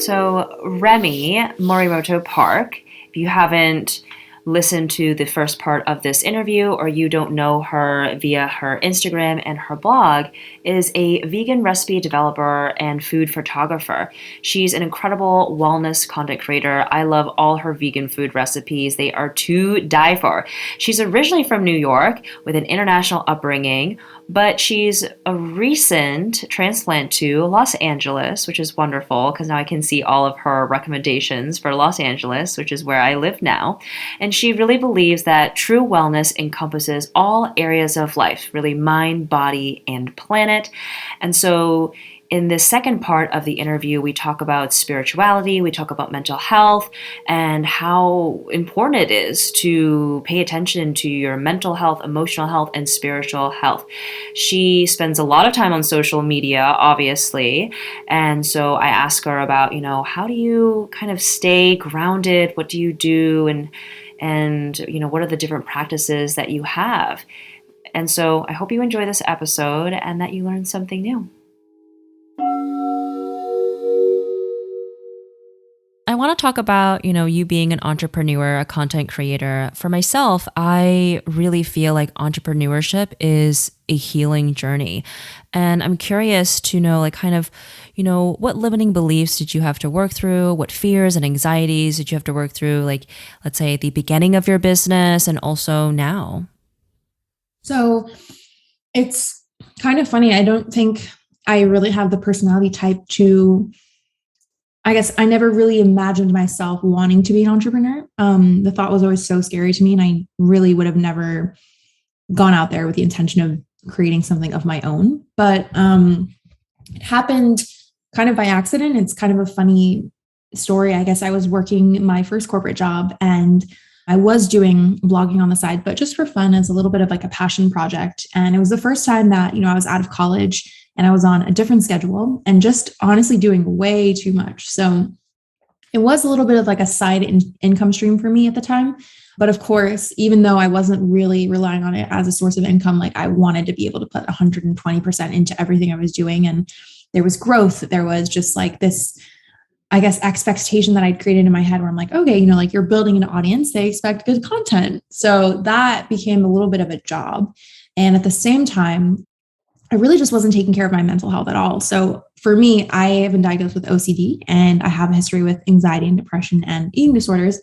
So Remy Morimoto Park, if you haven't listened to the first part of this interview or you don't know her via her Instagram and her blog, is a vegan recipe developer and food photographer. She's an incredible wellness content creator. I love all her vegan food recipes. They are to die for. She's originally from New York with an international upbringing, but she's a recent transplant to Los Angeles, which is wonderful because now I can see all of her recommendations for Los Angeles, which is where I live now. And she really believes that true wellness encompasses all areas of life, really mind, body, and planet. And so in the second part of the interview, we talk about spirituality, we talk about mental health, and how important it is to pay attention to your mental health, emotional health, and spiritual health. She spends a lot of time on social media, obviously, and so I ask her about, how do you kind of stay grounded? What do you do? And what are the different practices that you have? And so I hope you enjoy this episode and that you learn something new. I want to talk about, you being an entrepreneur, a content creator. For myself, I really feel like entrepreneurship is a healing journey. And I'm curious to know, what limiting beliefs did you have to work through? What fears and anxieties did you have to work through? Let's say at the beginning of your business and also now. So it's kind of funny. I don't think I really have the personality type to, I guess I never really imagined myself wanting to be an entrepreneur. The thought was always so scary to me, and I really would have never gone out there with the intention of creating something of my own. But it happened kind of by accident. It's kind of a funny story. I guess I was working my first corporate job and I was doing blogging on the side, but just for fun as a little bit of like a passion project. And it was the first time that, I was out of college and I was on a different schedule and just honestly doing way too much. So it was a little bit of like a side income stream for me at the time. But of course, even though I wasn't really relying on it as a source of income, I wanted to be able to put 120% into everything I was doing. And there was growth. There was just this, I guess, expectation that I'd created in my head where I'm like, okay, you're building an audience, they expect good content. So that became a little bit of a job. And at the same time, I really just wasn't taking care of my mental health at all. So for me, I have been diagnosed with OCD and I have a history with anxiety and depression and eating disorders,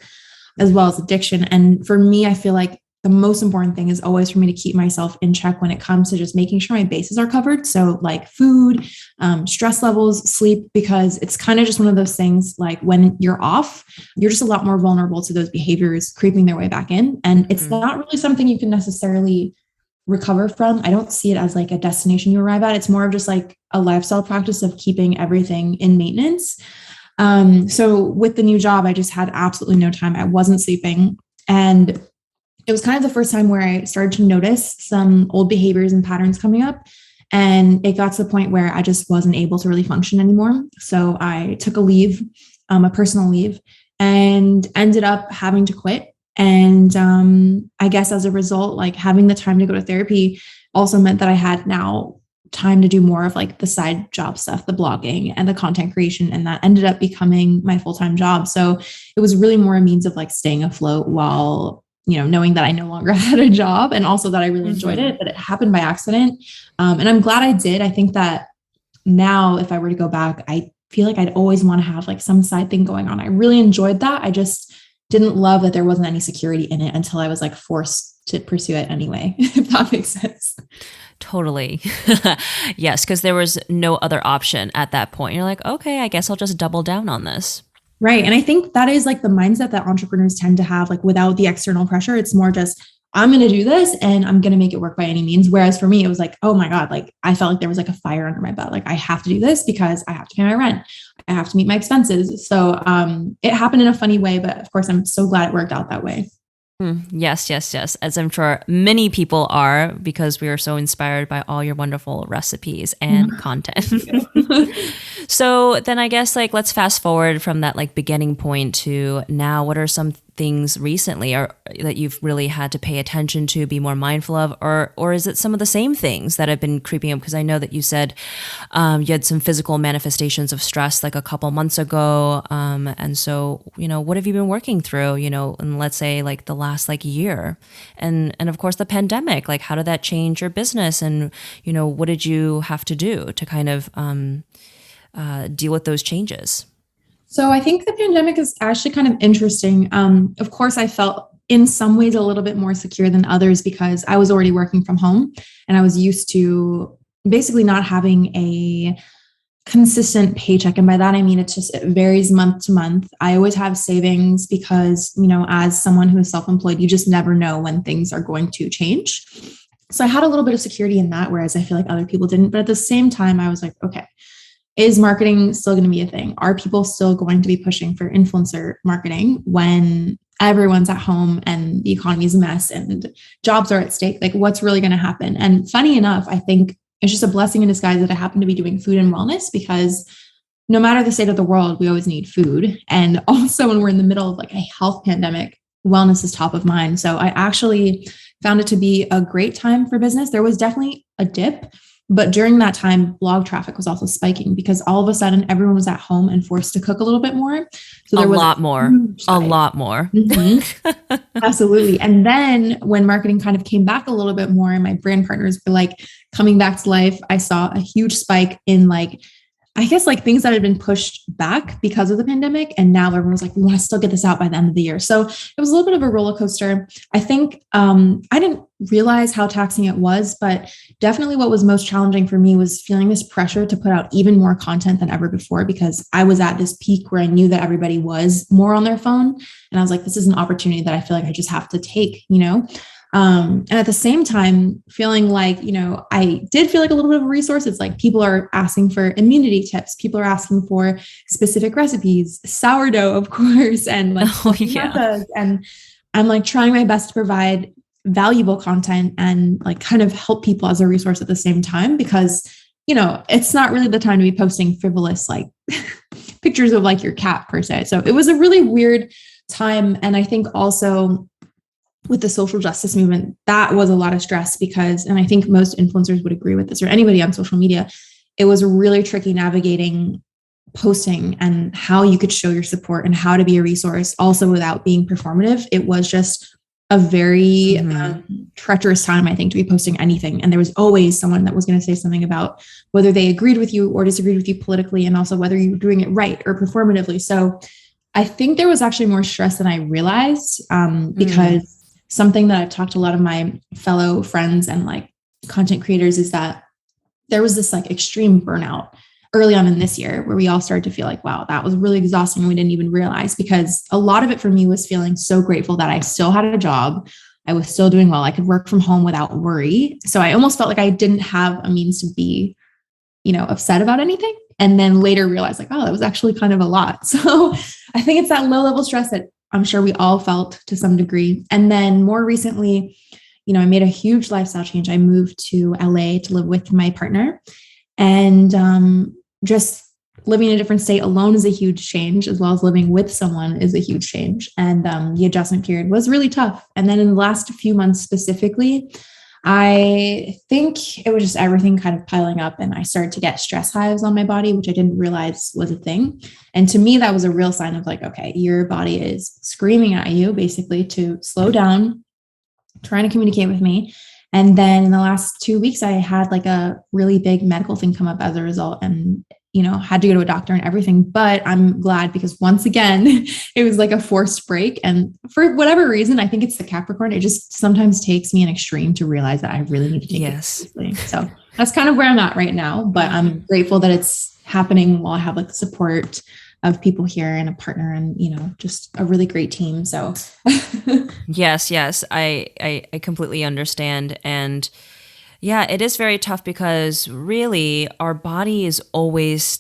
as well as addiction. And for me, I feel like the most important thing is always for me to keep myself in check when it comes to just making sure my bases are covered. So food, stress levels, sleep, because it's kind of just one of those things, when you're off, you're just a lot more vulnerable to those behaviors creeping their way back in. And it's not really something you can necessarily recover from. I don't see it as a destination you arrive at. It's more of just a lifestyle practice of keeping everything in maintenance. So with the new job, I just had absolutely no time. I wasn't sleeping. And it was kind of the first time where I started to notice some old behaviors and patterns coming up. And it got to the point where I just wasn't able to really function anymore. So I took a leave, a personal leave, and ended up having to quit. And I guess as a result, having the time to go to therapy also meant that I had now time to do more of the side job stuff, the blogging and the content creation. And that ended up becoming my full-time job. So it was really more a means of staying afloat while, knowing that I no longer had a job and also that I really enjoyed it, but it happened by accident. And I'm glad I did. I think that now if I were to go back, I feel like I'd always want to have some side thing going on. I really enjoyed that. I just didn't love that there wasn't any security in it until I was forced to pursue it anyway, if that makes sense. Totally. Yes, because there was no other option at that point. You're like, okay, I guess I'll just double down on this. Right. And I think that is the mindset that entrepreneurs tend to have, without the external pressure. It's more just, I'm going to do this and I'm going to make it work by any means. Whereas for me, it was oh my God, I felt like there was a fire under my butt. I have to do this because I have to pay my rent. I have to meet my expenses. So it happened in a funny way, but of course, I'm so glad it worked out that way. Yes. As I'm sure many people are, because we are so inspired by all your wonderful recipes and content. So then I guess let's fast forward from that beginning point to now. What are some things recently or that you've really had to pay attention to, be more mindful of, or is it some of the same things that have been creeping up? Because I know that you said you had some physical manifestations of stress like a couple months ago. And so, what have you been working through, in let's say like the last like year? And of course the pandemic, like how did that change your business? And, what did you have to do to kind of deal with those changes? So I think the pandemic is actually kind of interesting. Of course, I felt in some ways a little bit more secure than others because I was already working from home and I was used to basically not having a consistent paycheck. And by that, I mean, it varies month to month. I always have savings because, as someone who is self-employed, you just never know when things are going to change. So I had a little bit of security in that, whereas I feel like other people didn't. But at the same time, I was like, okay, is marketing still going to be a thing? Are people still going to be pushing for influencer marketing when everyone's at home and the economy is a mess and jobs are at stake? Like, what's really going to happen? And funny enough, I think it's just a blessing in disguise that I happen to be doing food and wellness, because no matter the state of the world, we always need food. And also when we're in the middle of like a health pandemic, wellness is top of mind. So I actually found it to be a great time for business. There was definitely a dip, but during that time, blog traffic was also spiking because all of a sudden everyone was at home and forced to cook a little bit more. So there was a lot more. Mm-hmm. Absolutely. And then when marketing kind of came back a little bit more and my brand partners were like coming back to life, I saw a huge spike in things that had been pushed back because of the pandemic. And now everyone's like, we want to still get this out by the end of the year. So it was a little bit of a roller coaster. I think I didn't realize how taxing it was, but definitely what was most challenging for me was feeling this pressure to put out even more content than ever before, because I was at this peak where I knew that everybody was more on their phone. And I was like, this is an opportunity that I feel like I just have to take, and at the same time, feeling like, I did feel like a little bit of a resource. It's like people are asking for immunity tips. People are asking for specific recipes, sourdough, of course, and and I'm like trying my best to provide valuable content and like kind of help people as a resource at the same time, because, it's not really the time to be posting frivolous, like pictures of like your cat per se. So it was a really weird time. And I think also with the social justice movement, that was a lot of stress because, and I think most influencers would agree with this, or anybody on social media, it was really tricky navigating posting and how you could show your support and how to be a resource also without being performative. It was just a very treacherous time, I think, to be posting anything. And there was always someone that was going to say something about whether they agreed with you or disagreed with you politically, and also whether you were doing it right or performatively. So I think there was actually more stress than I realized because something that I've talked to a lot of my fellow friends and like content creators is that there was this like extreme burnout early on in this year where we all started to feel like, wow, that was really exhausting. And we didn't even realize, because a lot of it for me was feeling so grateful that I still had a job. I was still doing well. I could work from home without worry. So I almost felt like I didn't have a means to be, upset about anything. And then later realized like, oh, that was actually kind of a lot. So I think it's that low level stress that I'm sure we all felt to some degree. And then more recently, I made a huge lifestyle change. I moved to LA to live with my partner, and just living in a different state alone is a huge change, as well as living with someone is a huge change. And the adjustment period was really tough. And then in the last few months specifically, I think it was just everything kind of piling up, and I started to get stress hives on my body, which I didn't realize was a thing. And to me, that was a real sign of like, okay, your body is screaming at you basically to slow down, trying to communicate with me. And then in the last 2 weeks, I had like a really big medical thing come up as a result, and had to go to a doctor and everything. But I'm glad, because once again, it was like a forced break. And for whatever reason, I think it's the Capricorn. It just sometimes takes me an extreme to realize that I really need to take it seriously. So that's kind of where I'm at right now. But I'm grateful that it's happening while I have like the support of people here and a partner and, just a really great team. So yes, I completely understand. And yeah, it is very tough because really our body is always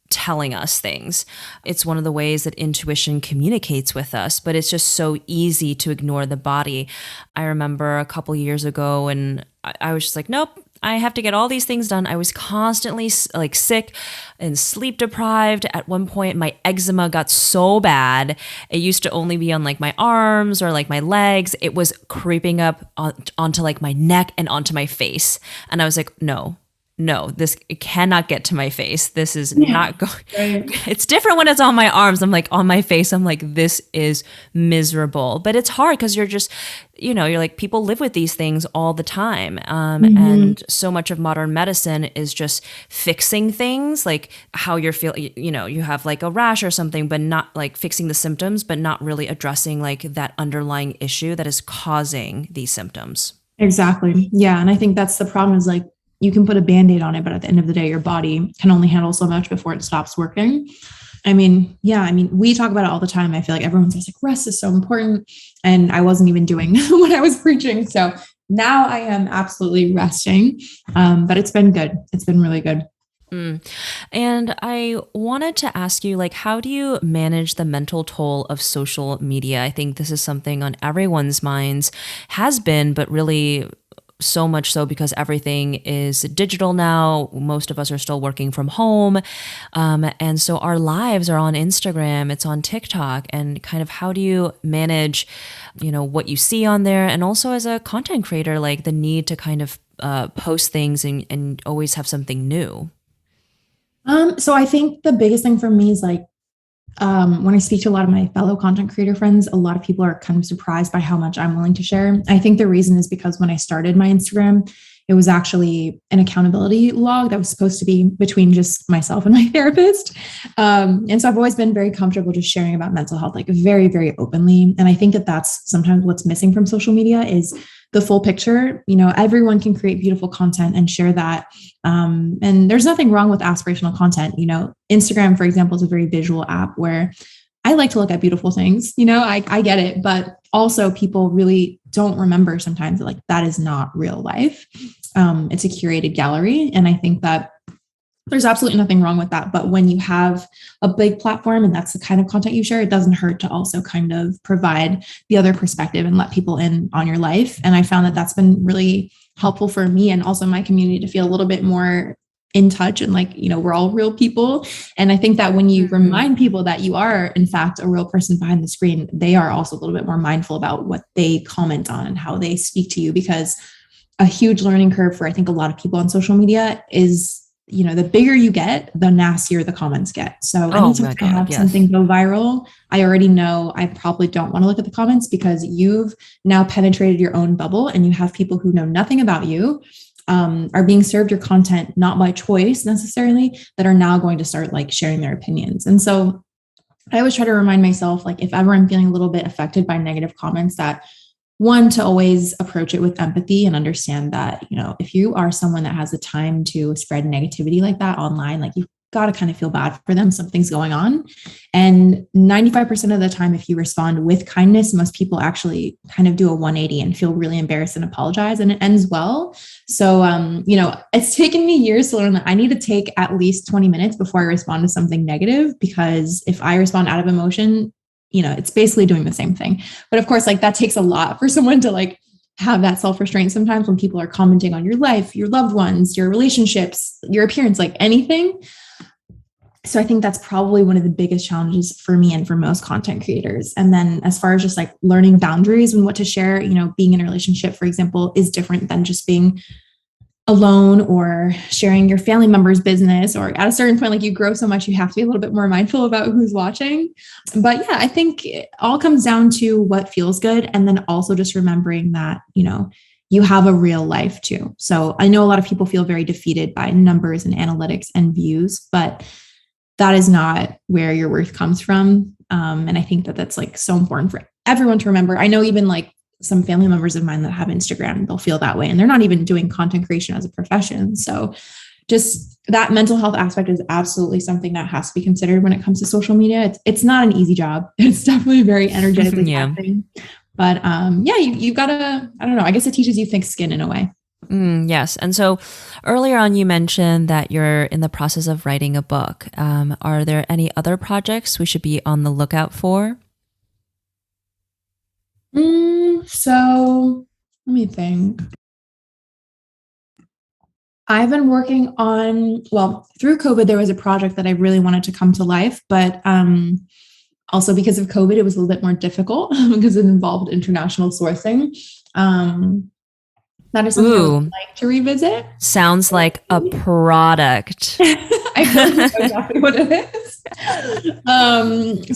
telling us things. It's one of the ways that intuition communicates with us, but it's just so easy to ignore the body. I remember a couple years ago and I was just like, nope, I have to get all these things done. I was constantly like sick and sleep deprived. At one point, my eczema got so bad. It used to only be on like my arms or like my legs. It was creeping up onto like my neck and onto my face. And I was like, no, this cannot get to my face. This is not going. Right. It's different when it's on my arms. I'm like on my face. I'm like, this is miserable. But it's hard because you're just, you're like, people live with these things all the time. And so much of modern medicine is just fixing things, like how you're feeling, you have like a rash or something, but not like fixing the symptoms, but not really addressing like that underlying issue that is causing these symptoms. Exactly. Yeah. And I think that's the problem is like, you can put a Band-Aid on it, but at the end of the day, your body can only handle so much before it stops working. I mean, we talk about it all the time. I feel like everyone says like rest is so important. And I wasn't even doing what I was preaching. So now I am absolutely resting. But it's been good. It's been really good. And I wanted to ask you, like, how do you manage the mental toll of social media? I think this is something on everyone's minds, has been, but really so much so because everything is digital now. Most of us are still working from home. And so our lives are on Instagram, it's on TikTok. And kind of how do you manage, what you see on there? And also as a content creator, like the need to kind of post things and always have something new. So I think the biggest thing for me is like, when I speak to a lot of my fellow content creator friends, a lot of people are kind of surprised by how much I'm willing to share. I think the reason is because when I started my Instagram, it was actually an accountability log that was supposed to be between just myself and my therapist. And so I've always been very comfortable just sharing about mental health, like very, very openly. And I think that that's sometimes what's missing from social media is the full picture. Everyone can create beautiful content and share that. And there's nothing wrong with aspirational content. Instagram, for example, is a very visual app where I like to look at beautiful things. I get it, but also people really don't remember sometimes that like that is not real life. It's a curated gallery. And I think that there's absolutely nothing wrong with that. But when you have a big platform and that's the kind of content you share, it doesn't hurt to also kind of provide the other perspective and let people in on your life. And I found that that's been really helpful for me and also my community to feel a little bit more in touch and like, we're all real people. And I think that when you remind people that you are, in fact, a real person behind the screen, they are also a little bit more mindful about what they comment on and how they speak to you, because a huge learning curve for, I think, a lot of people on social media is, the bigger you get, the nastier the comments get. So anytime I have something go viral, I already know I probably don't want to look at the comments because you've now penetrated your own bubble and you have people who know nothing about you, are being served your content, not by choice necessarily, that are now going to start like sharing their opinions. And so I always try to remind myself, like if ever I'm feeling a little bit affected by negative comments, that one, to always approach it with empathy and understand that, if you are someone that has the time to spread negativity like that online, like you've got to kind of feel bad for them. Something's going on. And 95% of the time, if you respond with kindness, most people actually kind of do a 180 and feel really embarrassed and apologize, and it ends well. So, it's taken me years to learn that I need to take at least 20 minutes before I respond to something negative, because if I respond out of emotion, it's basically doing the same thing. But of course, like that takes a lot for someone to like have that self-restraint sometimes when people are commenting on your life, your loved ones, your relationships, your appearance, like anything. So I think that's probably one of the biggest challenges for me and for most content creators. And then as far as just like learning boundaries and what to share, being in a relationship, for example, is different than just being alone or sharing your family member's business, or at a certain point, like you grow so much, you have to be a little bit more mindful about who's watching. But yeah, I think it all comes down to what feels good. And then also just remembering that, you have a real life too. So I know a lot of people feel very defeated by numbers and analytics and views, but that is not where your worth comes from. And I think that that's like so important for everyone to remember. I know even like some family members of mine that have Instagram, they'll feel that way and they're not even doing content creation as a profession. So just that mental health aspect is absolutely something that has to be considered when it comes to social media. It's not an easy job. It's definitely very energetically taxing. But you've got to, I don't know, I guess it teaches you thick skin in a way. Yes. And so earlier on, you mentioned that you're in the process of writing a book. Are there any other projects we should be on the lookout for? So let me think. I've been working on, well, through COVID, there was a project that I really wanted to come to life, but also because of COVID, it was a little bit more difficult because it involved international sourcing. That is something I would like to revisit. Sounds like a product. I feel like that's exactly what it is.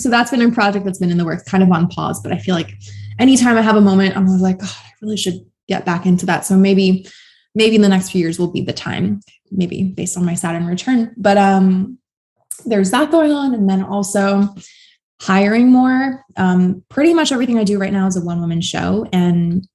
So that's been a project that's been in the works, kind of on pause, but I feel like anytime I have a moment, I'm always like, God, I really should get back into that. So maybe in the next few years will be the time, maybe based on my Saturn return. But there's that going on. And then also hiring more. Pretty much everything I do right now is a one-woman show. And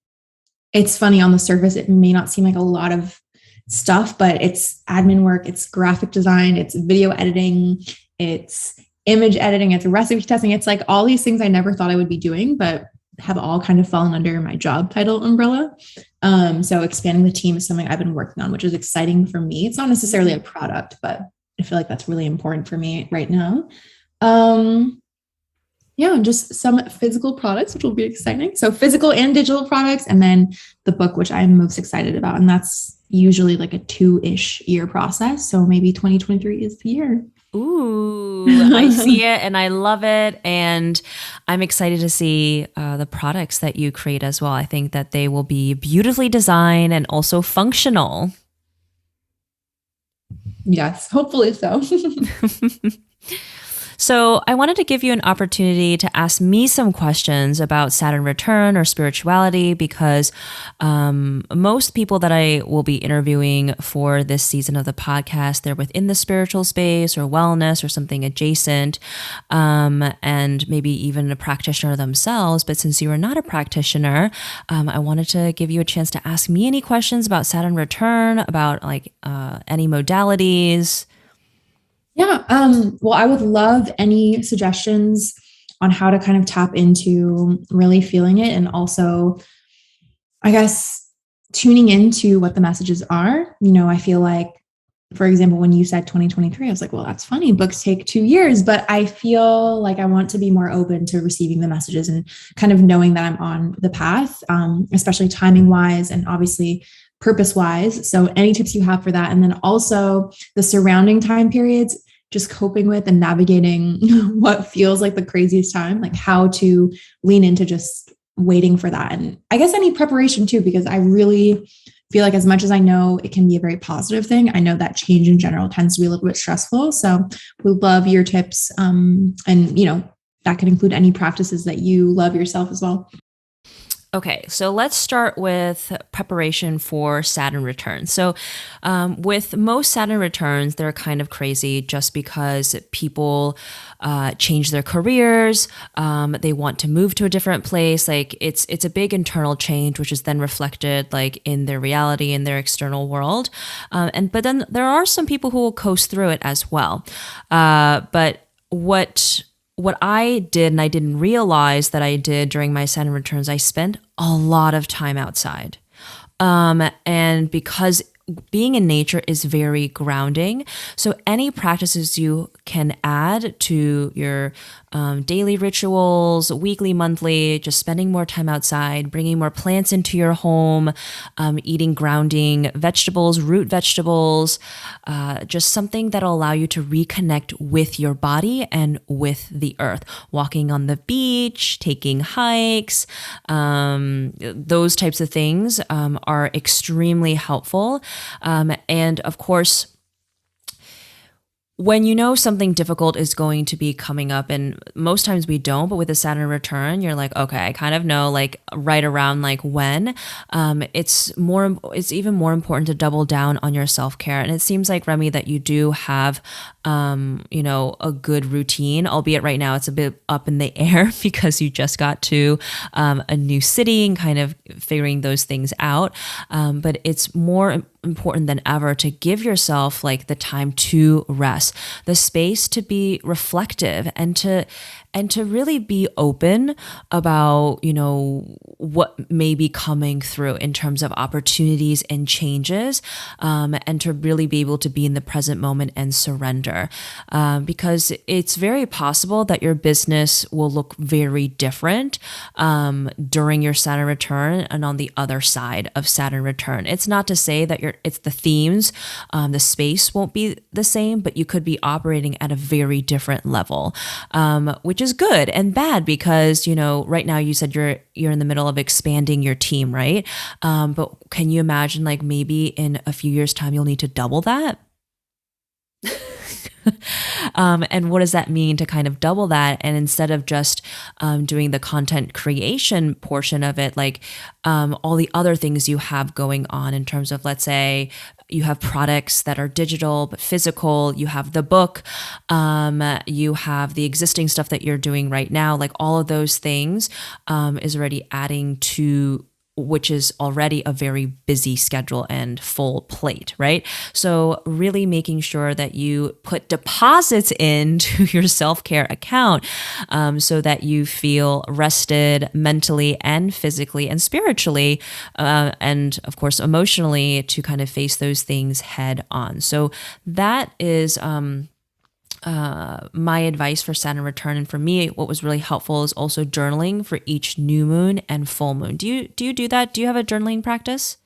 it's funny, on the surface, it may not seem like a lot of stuff, but it's admin work, it's graphic design, it's video editing, it's image editing, it's recipe testing. It's like all these things I never thought I would be doing, but have all kind of fallen under my job title umbrella. So expanding the team is something I've been working on, which is exciting for me. It's not necessarily a product, but I feel like that's really important for me right now. Yeah, and just some physical products, which will be exciting. So physical and digital products, and then the book, which I'm most excited about. And that's usually like a 2-ish year process. So maybe 2023 is the year. Ooh, I see it and I love it. And I'm excited to see the products that you create as well. I think that they will be beautifully designed and also functional. Yes, hopefully so. So I wanted to give you an opportunity to ask me some questions about Saturn Return or spirituality, because most people that I will be interviewing for this season of the podcast, they're within the spiritual space or wellness or something adjacent, and maybe even a practitioner themselves. But since you are not a practitioner, I wanted to give you a chance to ask me any questions about Saturn Return, about like any modalities. Yeah. Well, I would love any suggestions on how to kind of tap into really feeling it. And also, I guess, tuning into what the messages are. You know, I feel like, for example, when you said 2023, I was like, well, that's funny. Books take 2 years, but I feel like I want to be more open to receiving the messages and kind of knowing that I'm on the path, especially timing wise and obviously purpose wise. So any tips you have for that? And then also the surrounding time periods, just coping with and navigating what feels like the craziest time, like how to lean into just waiting for that. And I guess I need preparation too, because I really feel like as much as I know it can be a very positive thing, I know that change in general tends to be a little bit stressful. So we love your tips. And, you know, that can include any practices that you love yourself as well. Okay, so let's start with preparation for Saturn returns. So with most Saturn returns, they're kind of crazy just because people change their careers. They want to move to a different place. Like it's a big internal change, which is then reflected like in their reality, in their external world. But then there are some people who will coast through it as well. But what I did, and I didn't realize that I did during my Saturn returns, I spent a lot of time outside. And because being in nature is very grounding, so any practices you can add to your daily rituals, weekly, monthly, just spending more time outside, bringing more plants into your home, eating grounding vegetables, root vegetables, just something that'll allow you to reconnect with your body and with the earth. Walking on the beach, taking hikes, those types of things are extremely helpful. And of course, when you know something difficult is going to be coming up, and most times we don't, but with a Saturn return, you're like, okay, I kind of know like right around like when, it's even more important to double down on your self-care. And it seems like, Remy, that you do have, a good routine, albeit right now it's a bit up in the air because you just got to a new city and kind of figuring those things out. But it's more important than ever to give yourself like the time to rest, the space to be reflective, and to really be open about, what may be coming through in terms of opportunities and changes, and to really be able to be in the present moment and surrender. Because it's very possible that your business will look very different during your Saturn return and on the other side of Saturn return. It's not to say that it's the themes, the space won't be the same, but you could be operating at a very different level, which is good and bad because, right now you said you're in the middle of expanding your team, right? But can you imagine like maybe in a few years' time, you'll need to double that? And what does that mean to kind of double that? And instead of just doing the content creation portion of it, like all the other things you have going on in terms of, let's say, you have products that are digital but physical, you have the book, you have the existing stuff that you're doing right now, like all of those things is already adding to which is already a very busy schedule and full plate, right? So really making sure that you put deposits into your self-care account so that you feel rested mentally and physically and spiritually, and of course emotionally, to kind of face those things head on. So that is my advice for Saturn Return. And for me, what was really helpful is also journaling for each new moon and full moon. Do you do that? Do you have a journaling practice?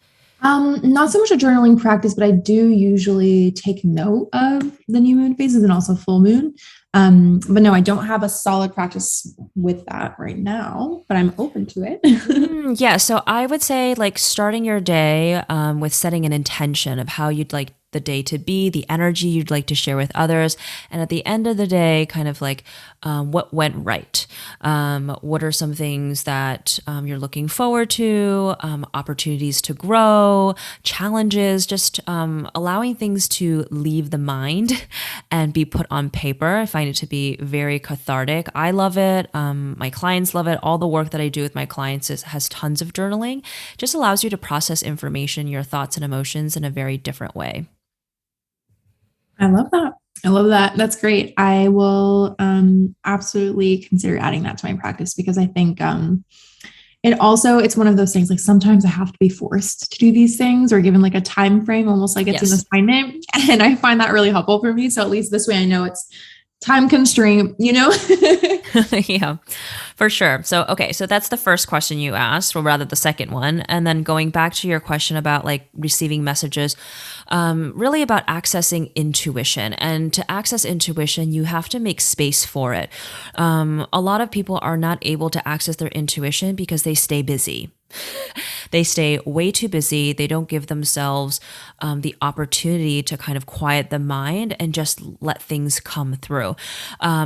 Not so much a journaling practice, but I do usually take note of the new moon phases and also full moon. But no, I don't have a solid practice with that right now, but I'm open to it. Yeah. So I would say like starting your day with setting an intention of how you'd like the day to be, the energy you'd like to share with others. And at the end of the day, kind of like what went right. What are some things that you're looking forward to, opportunities to grow, challenges, just allowing things to leave the mind and be put on paper. I find it to be very cathartic. I love it. My clients love it. All the work that I do with my clients has tons of journaling. Just allows you to process information, your thoughts and emotions in a very different way. I love that. I love that. That's great. I will absolutely consider adding that to my practice because I think it's one of those things like sometimes I have to be forced to do these things or given like a time frame, almost like it's an assignment. And I find that really helpful for me. So at least this way I know it's time constraint, Yeah, for sure. So that's the first question you asked, or rather the second one. And then going back to your question about like receiving messages, really about accessing intuition. And to access intuition, you have to make space for it. A lot of people are not able to access their intuition because they stay busy. They stay way too busy. They don't give themselves the opportunity to kind of quiet the mind and just let things come through.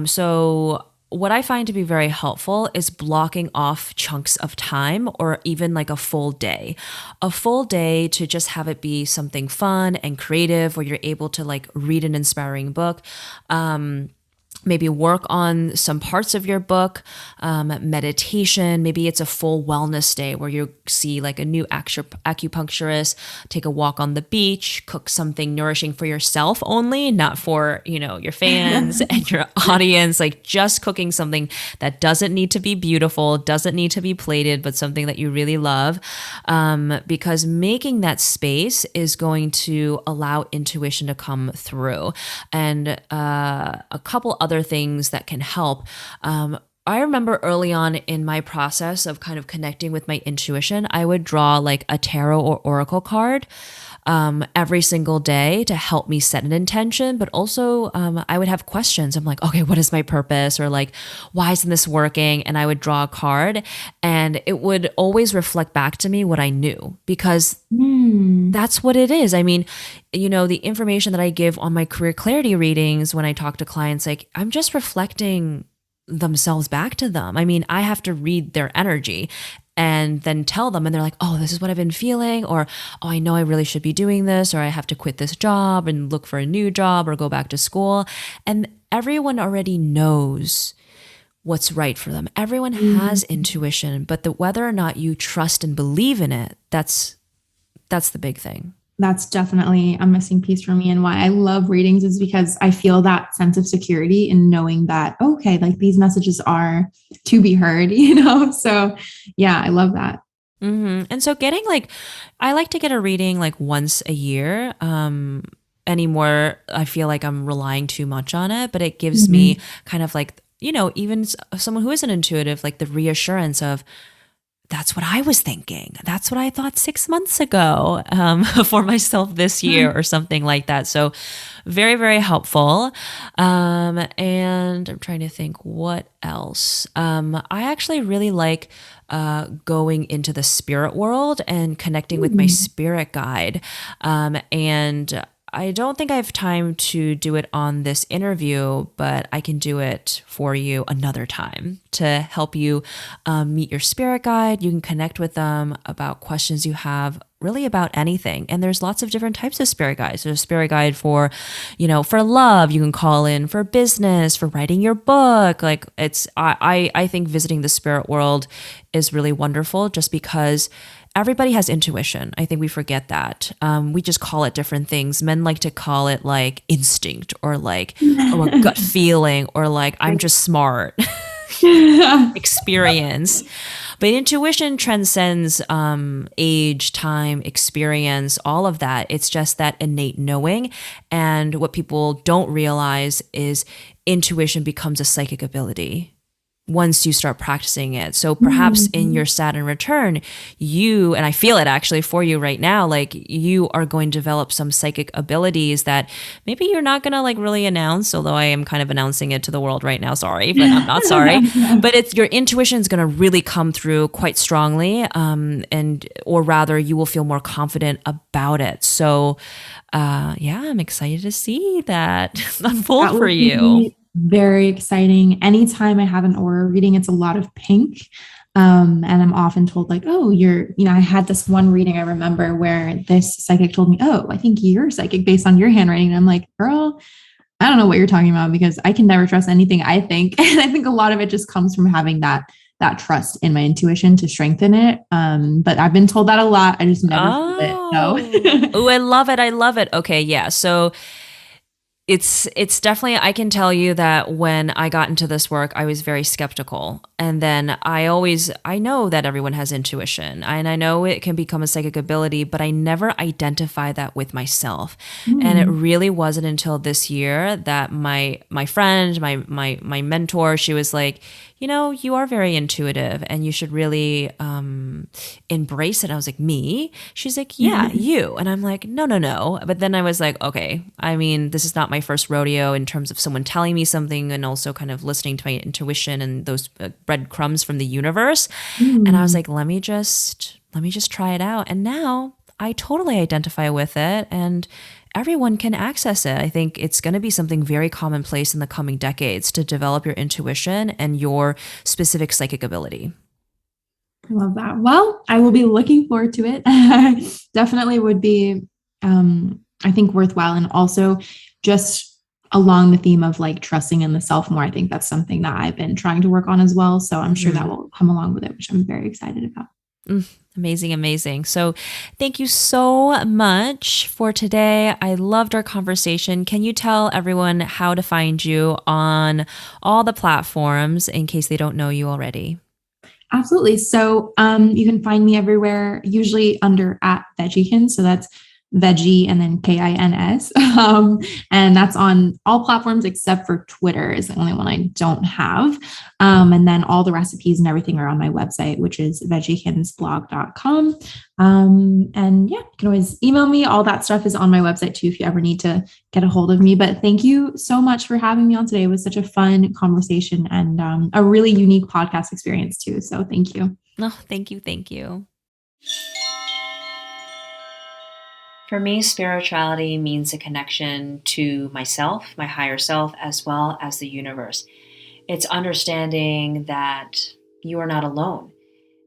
So what I find to be very helpful is blocking off chunks of time or even like a full day to just have it be something fun and creative where you're able to like read an inspiring book. Maybe work on some parts of your book, meditation. Maybe it's a full wellness day where you see like a new acupuncturist, take a walk on the beach, cook something nourishing for yourself only, not for, your fans and your audience, like just cooking something that doesn't need to be beautiful, doesn't need to be plated, but something that you really love. Because making that space is going to allow intuition to come through. And a couple other things that can help. I remember early on in my process of kind of connecting with my intuition, I would draw like a tarot or oracle card every single day to help me set an intention. But also I would have questions. I'm like, okay, what is my purpose? Or like, why isn't this working? And I would draw a card and it would always reflect back to me what I knew because that's what it is. I mean, the information that I give on my career clarity readings when I talk to clients, like I'm just reflecting themselves back to them. I mean, I have to read their energy and then tell them, and they're like, oh, this is what I've been feeling, or oh, I know I really should be doing this, or I have to quit this job and look for a new job or go back to school. And everyone already knows what's right for them. Everyone has intuition, but whether or not you trust and believe in it, that's the big thing. That's definitely a missing piece for me. And why I love readings is because I feel that sense of security in knowing that, okay, like these messages are to be heard, So yeah, I love that. Mm-hmm. And so I like to get a reading like once a year. Anymore, I feel like I'm relying too much on it, but it gives me kind of like, even someone who isn't intuitive, like the reassurance of, That's what I was thinking. That's what I thought 6 months ago for myself this year or something like that. So very, very helpful. And I'm trying to think what else. I actually really like going into the spirit world and connecting with my spirit guide. And I don't think I have time to do it on this interview, but I can do it for you another time to help you meet your spirit guide. You can connect with them about questions you have really about anything. And there's lots of different types of spirit guides. There's a spirit guide for, for love. You can call in for business, for writing your book. Like I think visiting the spirit world is really wonderful just because everybody has intuition. I think we forget that. We just call it different things. Men like to call it like instinct or like, oh, a gut feeling or like, I'm just smart. Experience. But intuition transcends age, time, experience, all of that. It's just that innate knowing. And what people don't realize is intuition becomes a psychic ability once you start practicing it. So perhaps in your Saturn return, and I feel it actually for you right now, like you are going to develop some psychic abilities that maybe you're not going to like really announce, although I am kind of announcing it to the world right now. Sorry, but I'm not sorry. But your intuition is going to really come through quite strongly. Or rather you will feel more confident about it. So I'm excited to see that unfold for you. Very exciting. Anytime I have an aura reading, it's a lot of pink. And I'm often told like, oh, I had this one reading I remember where this psychic told me, oh, I think you're psychic based on your handwriting. And I'm like, girl, I don't know what you're talking about because I can never trust anything I think. And I think a lot of it just comes from having that trust in my intuition to strengthen it. But I've been told that a lot. I just never feel it. So. Oh, I love it. I love it. Okay. Yeah. So it's definitely, I can tell you that when I got into this work, I was very skeptical. And then I know that everyone has intuition and I know it can become a psychic ability, but I never identify that with myself. And it really wasn't until this year that my friend, my mentor, she was like, you are very intuitive and you should really embrace it. I was like, me? She's like, yeah, you. And I'm like, no. But then I was like, okay, I mean, this is not my first rodeo in terms of someone telling me something and also kind of listening to my intuition and those breadcrumbs from the universe. And I was like, let me just try it out. And now I totally identify with it and everyone can access it. I think it's going to be something very commonplace in the coming decades to develop your intuition and your specific psychic ability. I love that. Well, I will be looking forward to it. Definitely would be, I think, worthwhile. And also just along the theme of like trusting in the self more. I think that's something that I've been trying to work on as well. So I'm sure that will come along with it, which I'm very excited about. Amazing. So thank you so much for today. I loved our conversation. Can you tell everyone how to find you on all the platforms in case they don't know you already? Absolutely. So you can find me everywhere, usually under @Veggiekins. So that's veggie and then KINS. And that's on all platforms except for Twitter is the only one I don't have. And then all the recipes and everything are on my website, which is Veggiekins.blog.com. And yeah, you can always email me. All that stuff is on my website too, if you ever need to get a hold of me. But thank you so much for having me on today. It was such a fun conversation and a really unique podcast experience too. So thank you. Oh, thank you. For me, spirituality means a connection to myself, my higher self, as well as the universe. It's understanding that you are not alone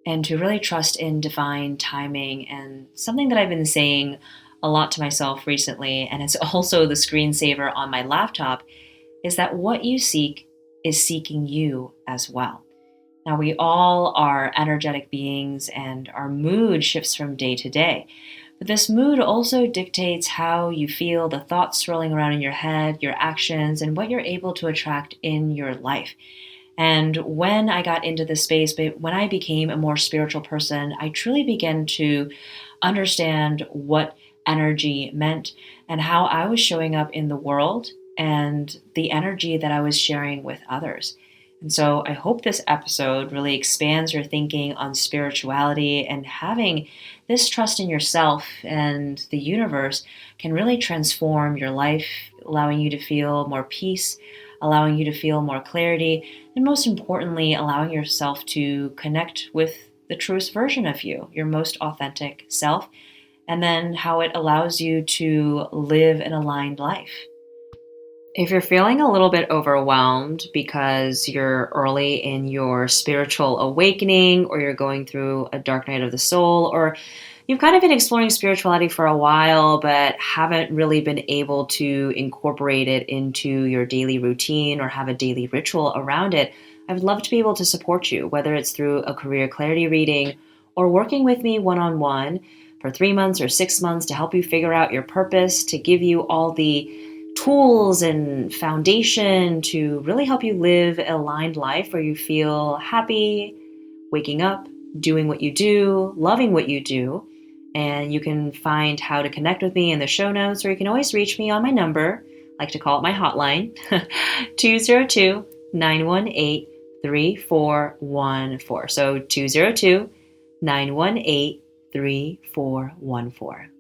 and to really trust in divine timing. And something that I've been saying a lot to myself recently, and it's also the screensaver on my laptop, is that what you seek is seeking you as well. Now, we all are energetic beings and our mood shifts from day to day. But this mood also dictates how you feel, the thoughts swirling around in your head, your actions, and what you're able to attract in your life. And when I got into this space, but when I became a more spiritual person, I truly began to understand what energy meant and how I was showing up in the world and the energy that I was sharing with others. And so I hope this episode really expands your thinking on spirituality, and having this trust in yourself and the universe can really transform your life, allowing you to feel more peace, allowing you to feel more clarity, and most importantly, allowing yourself to connect with the truest version of you, your most authentic self, and then how it allows you to live an aligned life. If you're feeling a little bit overwhelmed because you're early in your spiritual awakening, or you're going through a dark night of the soul, or you've kind of been exploring spirituality for a while but haven't really been able to incorporate it into your daily routine or have a daily ritual around it, I would love to be able to support you, whether it's through a career clarity reading or working with me one-on-one for 3 months or 6 months to help you figure out your purpose, to give you all the tools and foundation to really help you live an aligned life where you feel happy, waking up, doing what you do, loving what you do. And you can find how to connect with me in the show notes, or you can always reach me on my number. I like to call it my hotline, 202-918-3414. So 202-918-3414.